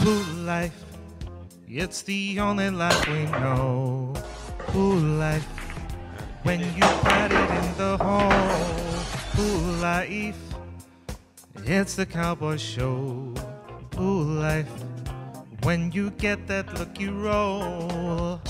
Pool life, it's the only life we know. Pool life, when you put it in the hole. Pool life, it's the cowboy show. Pool life, when you get that lucky roll.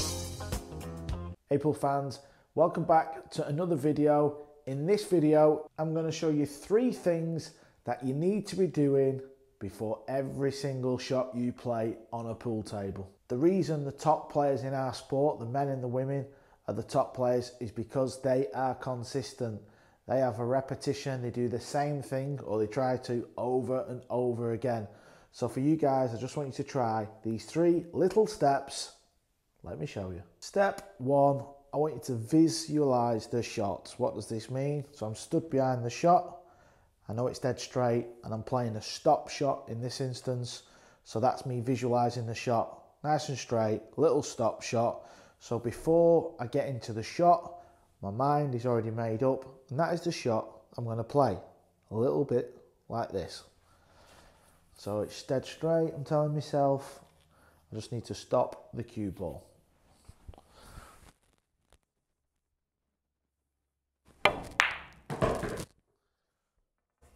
Hey pool fans, welcome back to another video. In this video, I'm going to show you 3 things that you need to be doing before every single shot you play on a pool table. The reason the top players in our sport, the men and the women, are the top players is because they are consistent. They have a repetition, they do the same thing, or they try to over and over again. So for you guys, I just want you to try these 3 little steps. Let me show you. Step 1, I want you to visualize the shot. What does this mean? So I'm stood behind the shot. I know it's dead straight and I'm playing a stop shot in this instance. So that's me visualizing the shot. Nice and straight, little stop shot. So before I get into the shot, my mind is already made up. And that is the shot I'm going to play. A little bit like this. So it's dead straight, I'm telling myself. I just need to stop the cue ball.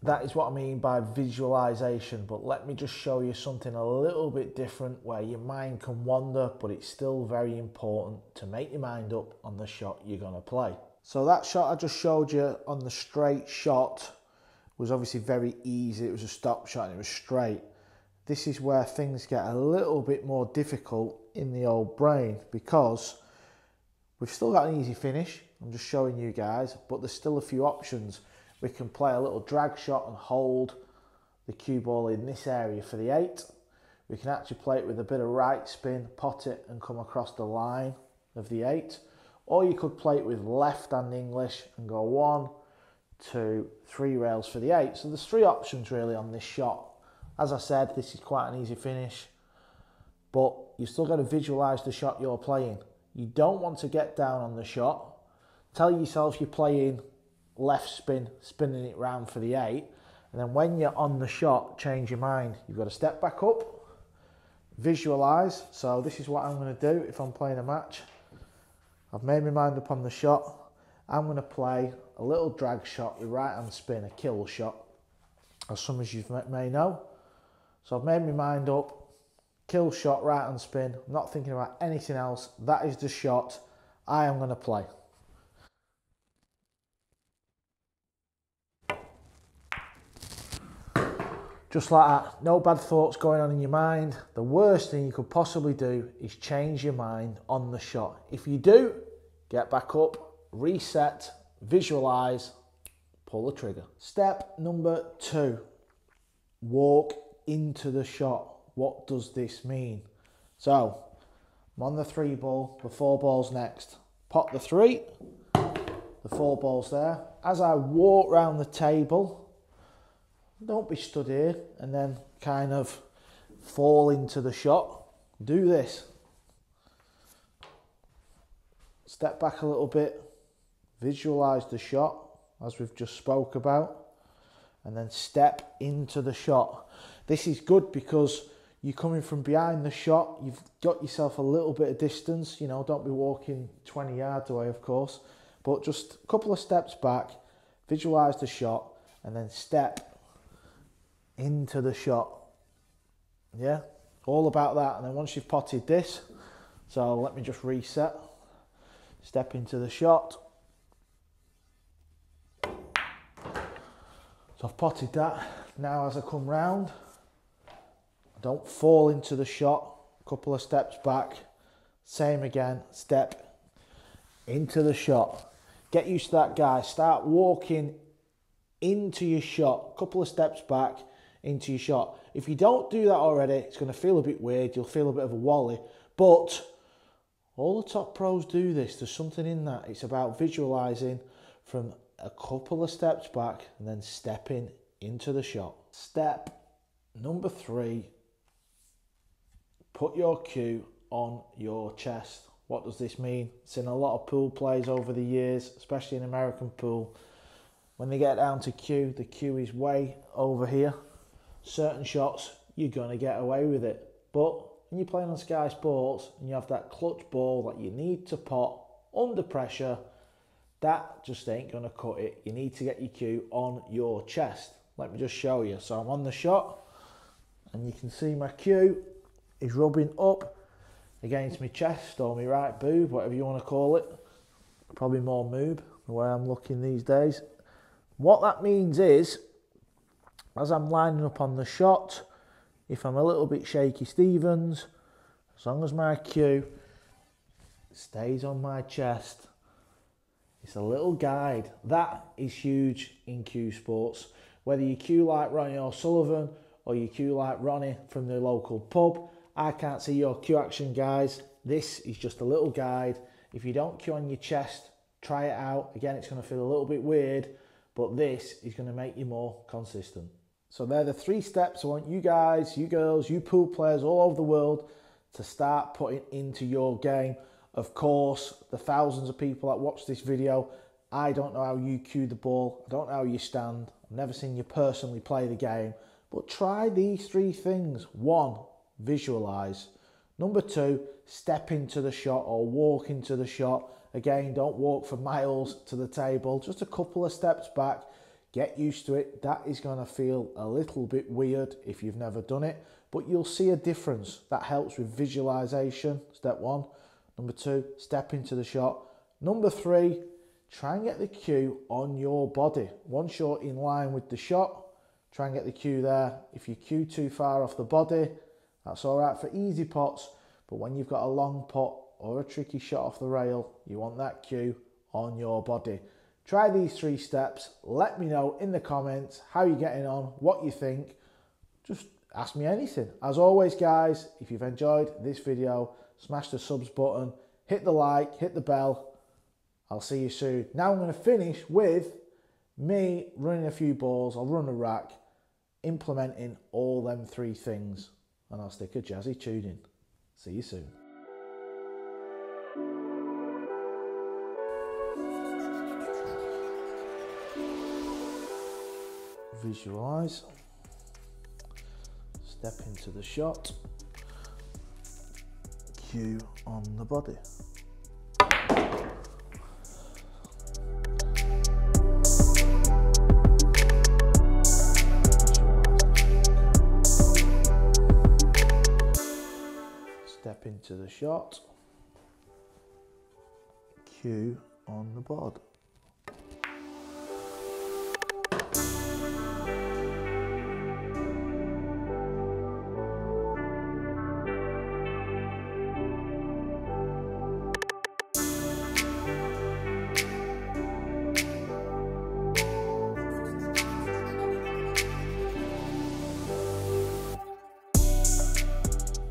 That is what I mean by visualization, but let me just show you something a little bit different where your mind can wander, but it's still very important to make your mind up on the shot you're going to play. So that shot I just showed you on the straight shot was obviously very easy. It was a stop shot and it was straight. This is where things get a little bit more difficult in the old brain because we've still got an easy finish. I'm just showing you guys, but there's still a few options. We can play a little drag shot and hold the cue ball in this area for the 8. We can actually play it with a bit of right spin, pot it and come across the line of the 8. Or you could play it with left hand English and go 1, 2, 3 rails for the 8. So there's 3 options really on this shot. As I said, this is quite an easy finish, but you've still got to visualize the shot you're playing. You don't want to get down on the shot. Tell yourself you're playing left spin, spinning it round for the 8, and then when you're on the shot, change your mind. You've got to step back up, visualize. So this is what I'm going to do if I'm playing a match. I've made my mind up on the shot. I'm going to play a little drag shot with right hand spin, a kill shot, as some of you may know. So I've made my mind up, kill shot, right hand spin. I'm not thinking about anything else. That is the shot I am going to play. Just like that, no bad thoughts going on in your mind. The worst thing you could possibly do is change your mind on the shot. If you do, get back up, reset, visualize, pull the trigger. Step number 2, walk into the shot. What does this mean? So, I'm on the 3 ball, the 4 ball's next. Pot the 3, the 4 ball's there. As I walk round the table, don't be stood here and then kind of fall into the shot. Do this. Step back a little bit, visualize the shot as we've just spoke about, and then step into the shot. This is good because you're coming from behind the shot, you've got yourself a little bit of distance, you know, don't be walking 20 yards away of course, but just a couple of steps back, visualize the shot, and then step into the shot. Yeah, all about that. And then once you've potted this, so let me just reset, step into the shot. So I've potted that. Now as I come round, don't fall into the shot, a couple of steps back, same again, step into the shot. Get used to that, guys. Start walking into your shot, a couple of steps back into your shot. If you don't do that already, it's going to feel a bit weird. You'll feel a bit of a wally, but all the top pros do this. There's something in that. It's about visualizing from a couple of steps back and then stepping into the shot. Step number 3, put your cue on your chest. What does this mean? It's in a lot of pool plays over the years, especially in American pool. When they get down to cue, the cue is way over here. Certain shots, you're going to get away with it. But when you're playing on Sky Sports and you have that clutch ball that you need to pot under pressure, that just ain't going to cut it. You need to get your cue on your chest. Let me just show you. So I'm on the shot and you can see my cue is rubbing up against my chest or my right boob, whatever you want to call it. Probably more moob, the way I'm looking these days. What that means is, as I'm lining up on the shot, if I'm a little bit shaky Stevens, as long as my cue stays on my chest, it's a little guide. That is huge in cue sports. Whether you cue like Ronnie O'Sullivan or you cue like Ronnie from the local pub, I can't see your cue action, guys. This is just a little guide. If you don't cue on your chest, try it out. Again, it's going to feel a little bit weird, but this is going to make you more consistent. So they're the 3 steps I want you guys, you girls, you pool players all over the world to start putting into your game. Of course, the thousands of people that watch this video, I don't know how you cue the ball. I don't know how you stand. I've never seen you personally play the game. But try these 3 things. 1, visualise. Number 2, step into the shot or walk into the shot. Again, don't walk for miles to the table. Just a couple of steps back. Get used to it. That is going to feel a little bit weird if you've never done it. But you'll see a difference. That helps with visualisation. Step 1. Number 2, step into the shot. Number 3, try and get the cue on your body. Once you're in line with the shot, try and get the cue there. If you cue too far off the body, that's all right for easy pots. But when you've got a long pot or a tricky shot off the rail, you want that cue on your body. Try these 3 steps. Let me know in the comments how you're getting on, what you think. Just ask me anything. As always, guys, if you've enjoyed this video, smash the subs button, hit the like, hit the bell. I'll see you soon. Now I'm going to finish with me running a few balls. I'll run a rack, implementing all them 3 things, and I'll stick a jazzy tune in. See you soon. Visualise. Step into the shot. Cue on the body. Step into the shot. Cue on the bod.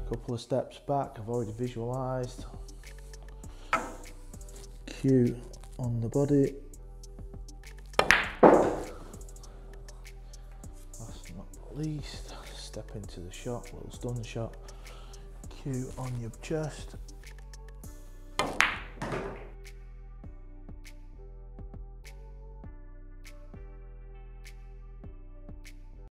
Couple of steps back, I've already visualised. Cue on the body. Last but not least, step into the shot, little stun shot. Cue on your chest.